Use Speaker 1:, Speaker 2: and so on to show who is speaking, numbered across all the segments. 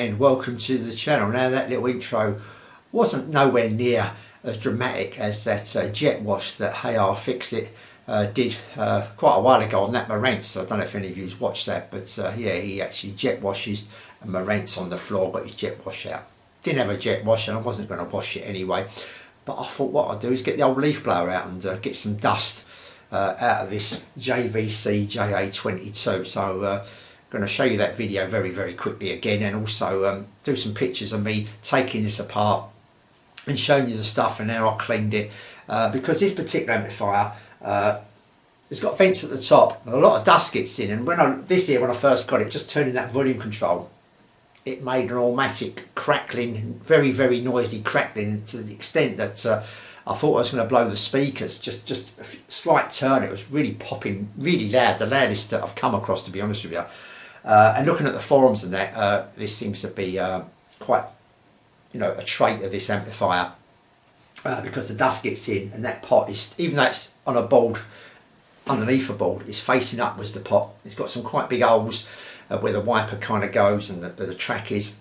Speaker 1: and welcome to the channel. Now that little intro wasn't nowhere near as dramatic as that jet wash that HiFi did quite a while ago on that Marantz. I don't know if any of you watched that, but yeah, he actually jet washes a Marantz on the floor, got his jet wash out. Didn't have a jet wash and I wasn't going to wash it anyway, but I thought what I'd do is get the old leaf blower out and get some dust out of this JVC JA22. So going to show you that video very quickly again, and also do some pictures of me taking this apart and showing you the stuff and how I cleaned it, because this particular amplifier it's got vents at the top and a lot of dust gets in, and when I first got it, just turning that volume control, it made an automatic crackling, very noisy crackling, to the extent that I thought I was going to blow the speakers. Just a slight turn, it was really popping really loud, the loudest that I've come across, to be honest with you. And looking at the forums and that, this seems to be quite, a trait of this amplifier, because the dust gets in and that pot is, even though it's on a board, underneath a board, it's facing upwards, the pot. It's got some quite big holes where the wiper kind of goes and the track is.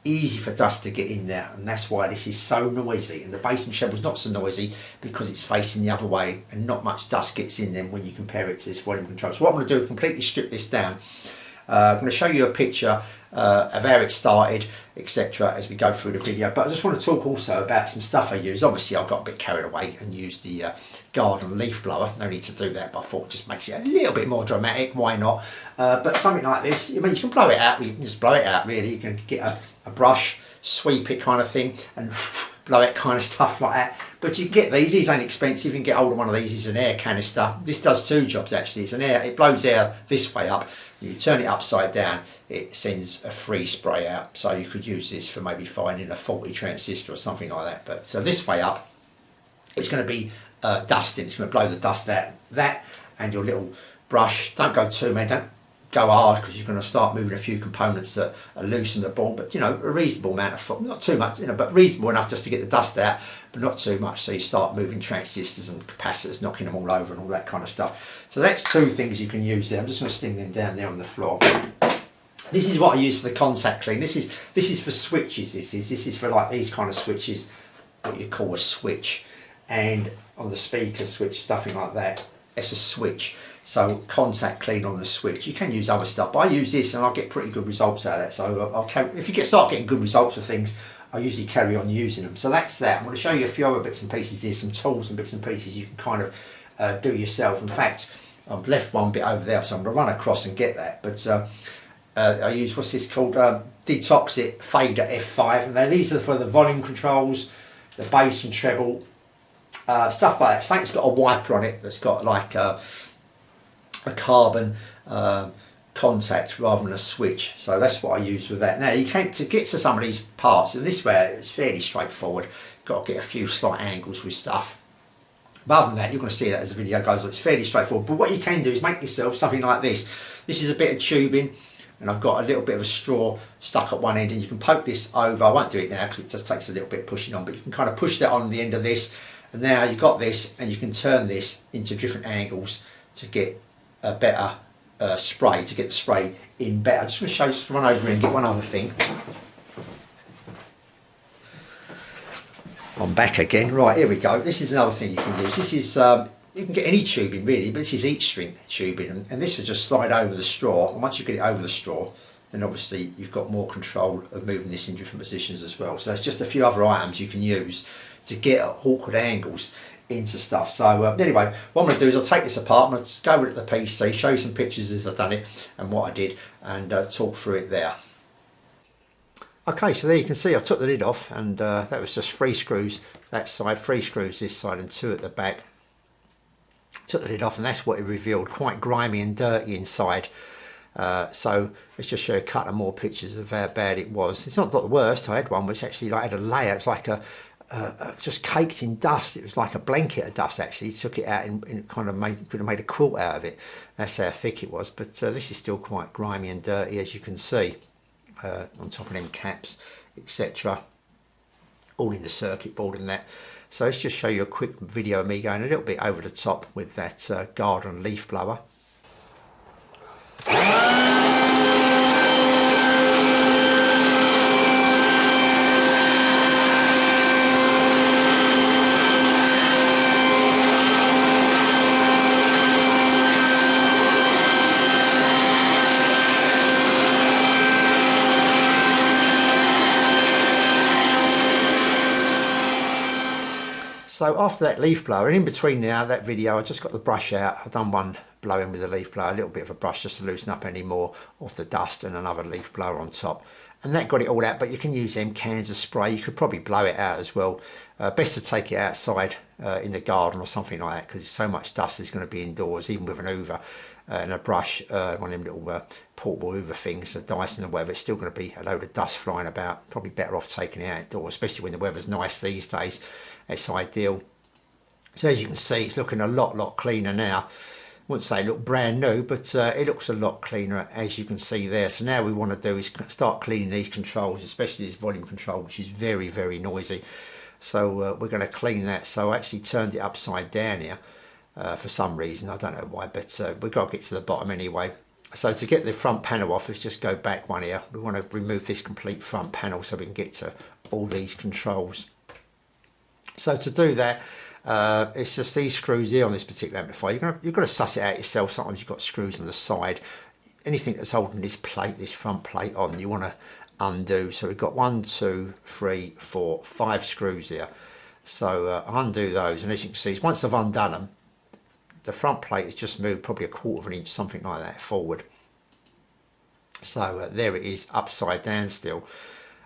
Speaker 1: Easy for dust to get in there, and that's why this is so noisy. And the bass and treble's not so noisy because it's facing the other way and not much dust gets in them when you compare it to this volume control. So what I'm going to do is completely strip this down. I'm going to show you a picture of how it started, etc., as we go through the video. But I just want to talk also about some stuff I use. Obviously I got a bit carried away and used the garden leaf blower. No need to do that, but I thought it just makes it a little bit more dramatic. Why not? But something like this, I mean, you can blow it out. You can just blow it out, really. You can get a brush, sweep it kind of thing, and blow it, kind of stuff like that. But you can get these ain't expensive. You can get hold of one of these. It's an air canister. This does two jobs actually. It's an air, it blows air this way up. You turn it upside down, it sends a free spray out. So you could use this for maybe finding a faulty transistor or something like that. But this way up, it's going to be dusting. It's going to blow the dust out. That and your little brush. Don't go too, man. Don't go hard, because you're going to start moving a few components that are loose in the board. But a reasonable amount of, not too much, but reasonable enough just to get the dust out, but not too much. So you start moving transistors and capacitors, knocking them all over and all that kind of stuff. So that's two things you can use there. I'm just going to sling them down there on the floor. This is what I use for the contact clean. This is for switches. This is for like these kind of switches, what you call a switch, and on the speaker switch, stuffing like that. It's a switch. So contact clean on the switch. You can use other stuff, but I use this and I'll get pretty good results out of that. So if you start getting good results with things, I usually carry on using them. So that's that. I'm going to show you a few other bits and pieces here, some tools and bits and pieces you can kind of do yourself. In fact, I've left one bit over there, so I'm going to run across and get that. But I use, what's this called? Detox It Fader F5. And then these are for the volume controls, the bass and treble, stuff like that. Something's got a wiper on it that's got like a carbon contact rather than a switch. So that's what I use with that. Now you can, to get to some of these parts, and this way it's fairly straightforward. You've got to get a few slight angles with stuff. But other than that, you're going to see that as the video goes on. It's fairly straightforward. But what you can do is make yourself something like this. This is a bit of tubing, and I've got a little bit of a straw stuck at one end, and you can poke this over. I won't do it now because it just takes a little bit of pushing on, but you can kind of push that on the end of this, and now you've got this, and you can turn this into different angles to get a better spray, to get the spray in better. I'm just going to show you, just run over here and get one other thing. I'm back again. Right, here we go. This is another thing you can use. This is, you can get any tubing really, but this is heat string tubing, and this will just slide over the straw. And once you get it over the straw, then obviously you've got more control of moving this in different positions as well. So there's just a few other items you can use to get awkward angles into stuff. So anyway, what I'm going to do is I'll take this apart, I'm going to go over to the PC, show you some pictures as I've done it and what I did, and talk through it there. Okay, so there you can see I took the lid off, and that was just 3 screws that side, 3 screws this side and 2 at the back. Took the lid off, and that's what it revealed, quite grimy and dirty inside. So let's just show you a couple more pictures of how bad it was. It's not the worst. I had one which actually like had a layer, it's like just caked in dust. It was like a blanket of dust actually. Took it out and kind of could have made a quilt out of it. That's how thick it was. But this is still quite grimy and dirty, as you can see, on top of them caps, etc. All in the circuit board and that. So let's just show you a quick video of me going a little bit over the top with that garden leaf blower. So after that leaf blower, and in between now that video, I just got the brush out. I've done one blowing with a leaf blower, a little bit of a brush just to loosen up any more of the dust, and another leaf blower on top. And that got it all out, but you can use them cans of spray. You could probably blow it out as well. Best to take it outside in the garden or something like that, because so much dust is going to be indoors, even with an hoover and a brush, one of them little portable hoover things, a Dyson or whatever. It's still going to be a load of dust flying about. Probably better off taking it outdoors, especially when the weather's nice these days. It's ideal. So as you can see, it's looking a lot cleaner now. Wouldn't say it looked brand new, but it looks a lot cleaner, as you can see there. So now we want to do is start cleaning these controls, especially this volume control, which is very noisy. So we're going to clean that. So I actually turned it upside down here for some reason. I don't know why, but we've got to get to the bottom anyway. So to get the front panel off, let's just go back one here. We want to remove this complete front panel so we can get to all these controls. So to do that, it's just these screws here on this particular amplifier. You've got to suss it out yourself. Sometimes you've got screws on the side. Anything that's holding this plate, this front plate on, you want to undo. So we've got 1, 2, 3, 4, 5 screws here. So undo those, and as you can see, once I've undone them, the front plate has just moved probably 1/4 of an inch, something like that, forward. So there it is, upside down still.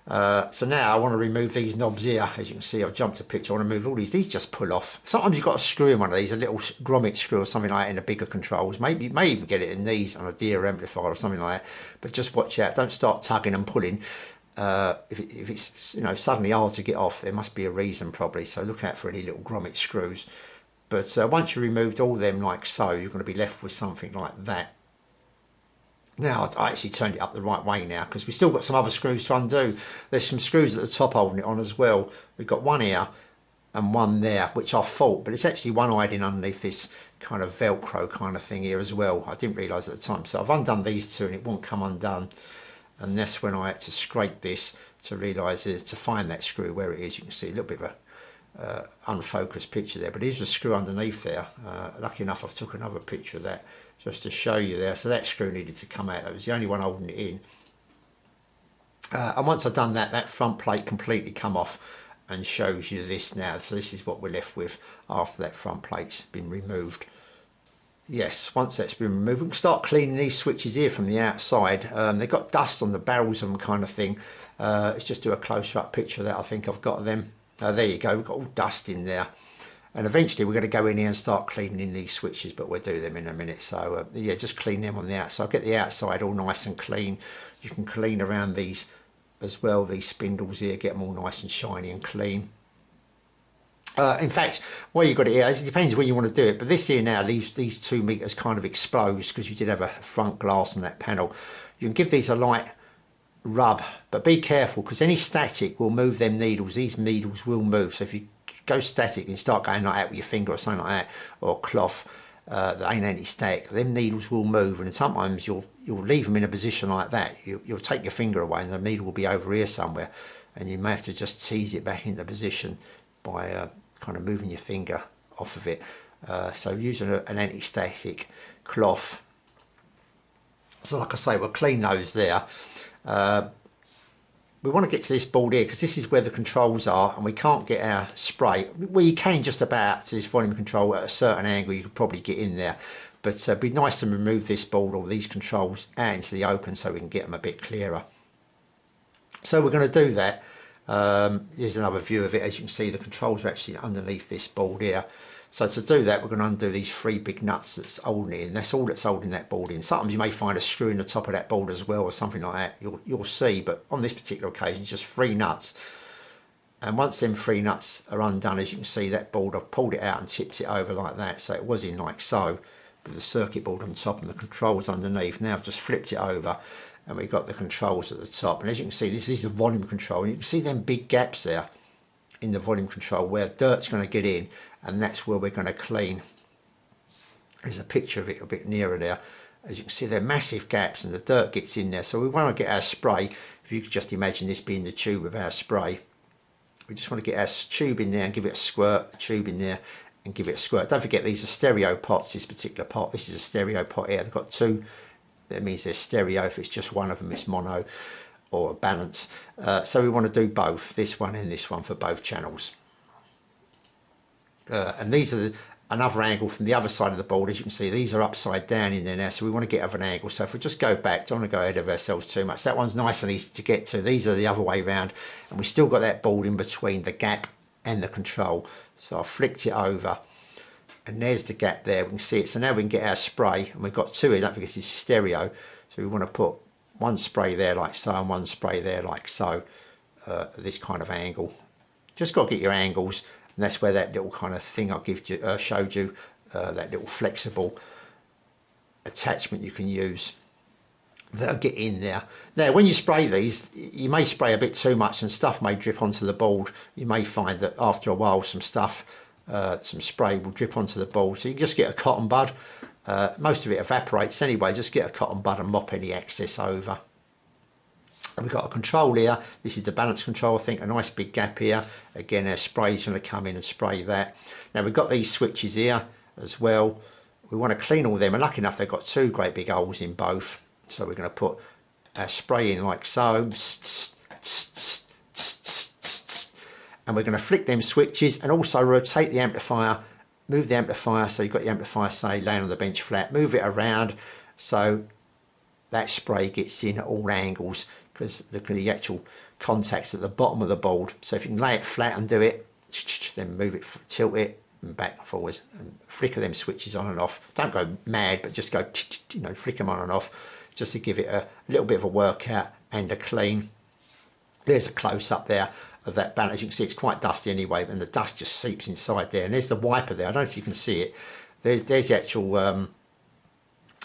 Speaker 1: So now I want to remove these knobs here. As you can see, I've jumped a picture. I want to move all these. These just pull off. Sometimes you've got a screw in one of these, a little grommet screw or something like that in the bigger controls. Maybe you may even get it in these on a deer amplifier or something like that. But just watch out. Don't start tugging and pulling. If it's suddenly hard to get off, there must be a reason probably. So look out for any little grommet screws. But once you removed all them like so, you're going to be left with something like that. Now I actually turned it up the right way now, because we've still got some other screws to undo. There's some screws at the top holding it on as well. We've got one here and one there, which I thought, but it's actually one hiding underneath this kind of Velcro kind of thing here as well. I didn't realise at the time. So I've undone these two and it won't come undone. And that's when I had to scrape this to realise to find that screw where it is. You can see a little bit of a unfocused picture there, but here's a screw underneath there. Lucky enough I've took another picture of that just to show you there. So that screw needed to come out. That was the only one holding it in. And once I've done that, that front plate completely come off and shows you this now. So this is what we're left with after that front plate's been removed. Yes, once that's been removed, we can start cleaning these switches here from the outside. They've got dust on the barrels of them kind of thing. Let's just do a closer up picture of that. I think I've got them. There you go, we've got all dust in there. And eventually we're going to go in here and start cleaning these switches, but we'll do them in a minute. So yeah, just clean them on the outside. Get the outside all nice and clean. You can clean around these as well, these spindles here, get them all nice and shiny and clean. In fact, where you've got it here, it depends when you want to do it, but this here now leaves these 2 meters kind of exposed because you did have a front glass on that panel. You can give these a light rub, but be careful because any static will move them needles. These needles will move, so if you go static and start going like that with your finger or something like that, or cloth that ain't anti-static, them needles will move, and sometimes you'll leave them in a position like that. You'll take your finger away and the needle will be over here somewhere, and you may have to just tease it back into position by kind of moving your finger off of it. So using an anti-static cloth. So like I say, we'll clean those there. We want to get to this board here because this is where the controls are, and we can't get our spray. Well, you can just about to this volume control at a certain angle. You could probably get in there, but it'd be nice to remove this board or these controls out into the open so we can get them a bit clearer. So we're going to do that. Here's another view of it. As you can see, the controls are actually underneath this board here. So to do that, we're going to undo these 3 big nuts that's holding it in. That's all that's holding that board in. Sometimes you may find a screw in the top of that board as well or something like that. You'll see, but on this particular occasion, just 3 nuts. And once them 3 nuts are undone, as you can see, that board, I've pulled it out and tipped it over like that. So it was in like so, with the circuit board on top and the controls underneath. Now I've just flipped it over and we've got the controls at the top. And as you can see, this is the volume control. And you can see them big gaps there in the volume control where dirt's going to get in, and that's where we're going to clean. There's a picture of it a bit nearer there. As you can see, they're massive gaps and the dirt gets in there. So we want to get our spray. If you could just imagine this being the tube of our spray. We just want to get our tube in there and give it a squirt, a tube in there and give it a squirt. Don't forget, these are stereo pots, this particular pot. This is a stereo pot here. They've got 2. That means they're stereo. If it's just one of them, it's mono or balance. So we want to do both, this one and this one, for both channels. and these are another angle from the other side of the board. As you can see, these are upside down in there now, so we want to get over an angle. So if we just go back, don't want to go ahead of ourselves too much. That one's nice and easy to get to. These are the other way round, and we still got that board in between the gap and the control. So I flicked it over, and there's the gap there. We can see it. So now we can get our spray, and we've got two here. Don't forget this is stereo, so we want to put one spray there like so, and one spray there like so, this kind of angle. Just got to get your angles. And that's where that little kind of thing I showed you, that little flexible attachment you can use. That'll get in there. Now, when you spray these, you may spray a bit too much and stuff may drip onto the board. You may find that after a while some spray will drip onto the board. So you can just get a cotton bud. Most of it evaporates anyway. Just get a cotton bud and mop any excess over. And we've got a control here. This is the balance control. I think a nice big gap here. Again, our spray's going to come in and spray that. Now we've got these switches here as well. We want to clean all them, and lucky enough they've got two great big holes in both. So we're going to put our spray in like so, and we're going to flick them switches and also rotate the amplifier. Move the amplifier, so you've got the amplifier, say, laying on the bench flat. Move it around so that spray gets in at all angles, because the actual contact's at the bottom of the board. So if you can lay it flat and do it, then move it, tilt it, and back and forwards, and flicker them switches on and off. Don't go mad, but just go, you know, flick them on and off, just to give it a little bit of a workout and a clean. There's a close up there of that balance. As you can see, it's quite dusty anyway, and the dust just seeps inside there. And there's the wiper there. I don't know if you can see it. There's the actual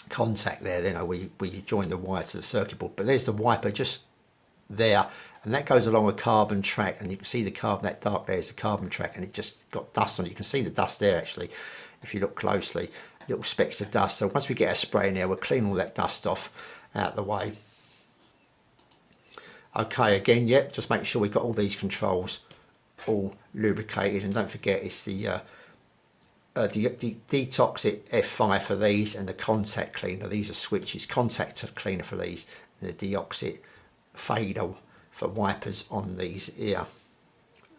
Speaker 1: contact there, you know, where you join the wire to the circuit board. But there's the wiper just there, and that goes along a carbon track, and you can see the carbon, that dark there is the carbon track, and it just got dust on it. You can see the dust there actually, if you look closely, little specks of dust. So once we get our spray in there, we'll clean all that dust off out of the way. Okay, again, yep, just make sure we've got all these controls all lubricated, and don't forget it's the detox it F5 for these, and the contact cleaner. These are switches. Contact cleaner for these, and the deoxit fader for wipers on these here.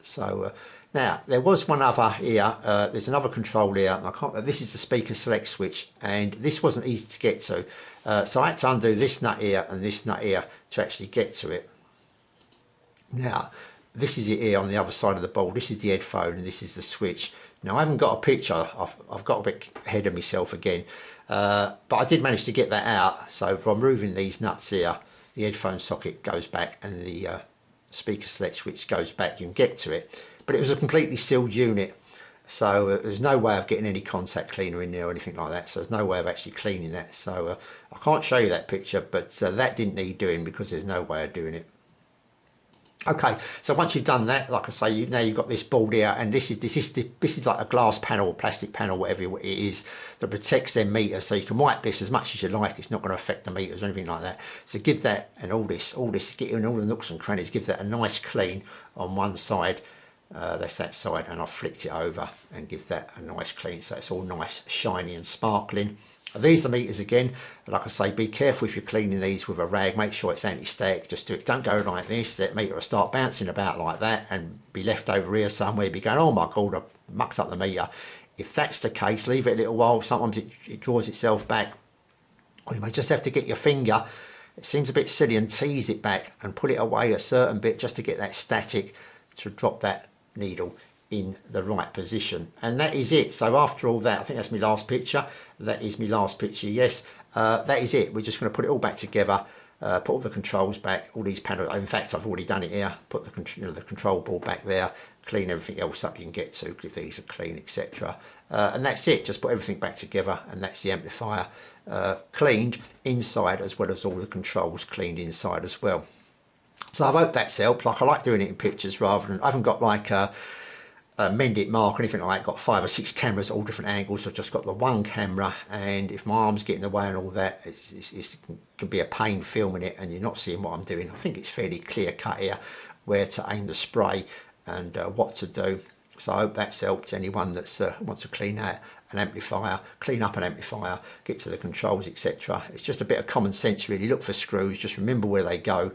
Speaker 1: So now there was one other here. There's another control here. And I can't. This is the speaker select switch, and this wasn't easy to get to. So I had to undo this nut here and this nut here to actually get to it. Now this is it here on the other side of the board. This is the headphone, and this is the switch. Now I haven't got a picture. I've got a bit ahead of myself again, but I did manage to get that out. So from removing these nuts here, the headphone socket goes back, and the speaker select switch goes back. You can get to it, but it was a completely sealed unit, so there's no way of getting any contact cleaner in there or anything like that. So there's no way of actually cleaning that. So I can't show you that picture, but that didn't need doing because there's no way of doing it. Okay, so once you've done that, like I say, now you've got this board here, and this is like a glass panel or plastic panel, whatever it is, that protects their meters. So you can wipe this as much as you like. It's not going to affect the meters or anything like that. So give that, and all this, get in all the nooks and crannies. Give that a nice clean on one side. That's that side, and I've flicked it over and give that a nice clean, so it's all nice, shiny and sparkling. These are meters again. Like I say, be careful if you're cleaning these with a rag. Make sure it's anti-static. Just do it. Don't go like this. That meter will start bouncing about like that and be left over here somewhere. Be going, oh my God, I've mucked up the meter. If that's the case, leave it a little while. Sometimes it draws itself back. Or you may just have to get your finger, it seems a bit silly, and tease it back and put it away a certain bit just to get that static to drop that needle in the right position. And that is it. So after all that, I think that's my last picture. That is my last picture, yes. That is it. We're just going to put it all back together, put all the controls back, all these panels. In fact, I've already done it here. Put the control board back there, clean everything else up you can get to, give these a clean, etc. And that's it. Just put everything back together, and that's the amplifier cleaned inside, as well as all the controls cleaned inside as well. So I hope that's helped. Like, I like doing it in pictures rather than, I haven't got like a mend it mark or anything like that. Got 5 or 6 cameras at all different angles. I've just got the one camera, and if my arms get in the way and all that, it can be a pain filming it and you're not seeing what I'm doing. I think it's fairly clear cut here where to aim the spray and what to do. So I hope that's helped anyone that's wants to clean out an amplifier, clean up an amplifier, get to the controls, etc. It's just a bit of common sense really. Look for screws, just remember where they go,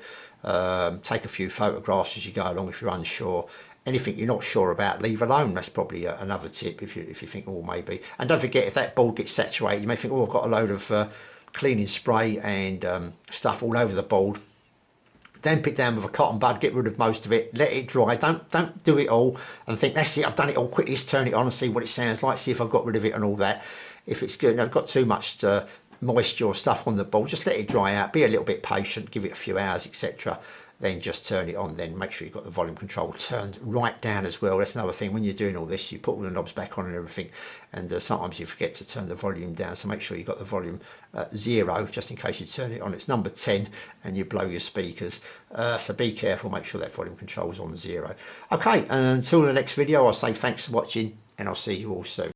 Speaker 1: take a few photographs as you go along if you're unsure. anything you're not sure about, leave alone. That's probably another tip if you think, oh, maybe. And don't forget, if that board gets saturated, you may think, oh, I've got a load of cleaning spray and stuff all over the board. Damp it down with a cotton bud, get rid of most of it, let it dry. Don't do it all and think, that's it, I've done it all, quickly just turn it on and see what it sounds like, see if I've got rid of it and all that. If it's good and I've got too much moisture or stuff on the board, just let it dry out, be a little bit patient, give it a few hours, etc. Then just turn it on. Then make sure you've got the volume control turned right down as well. That's another thing, when you're doing all this, you put all the knobs back on and everything, and sometimes you forget to turn the volume down, so make sure you've got the volume 0, just in case you turn it on. It's number 10 and you blow your speakers, so be careful, make sure that volume control is on 0. Okay, and until the next video, I'll say thanks for watching and I'll see you all soon.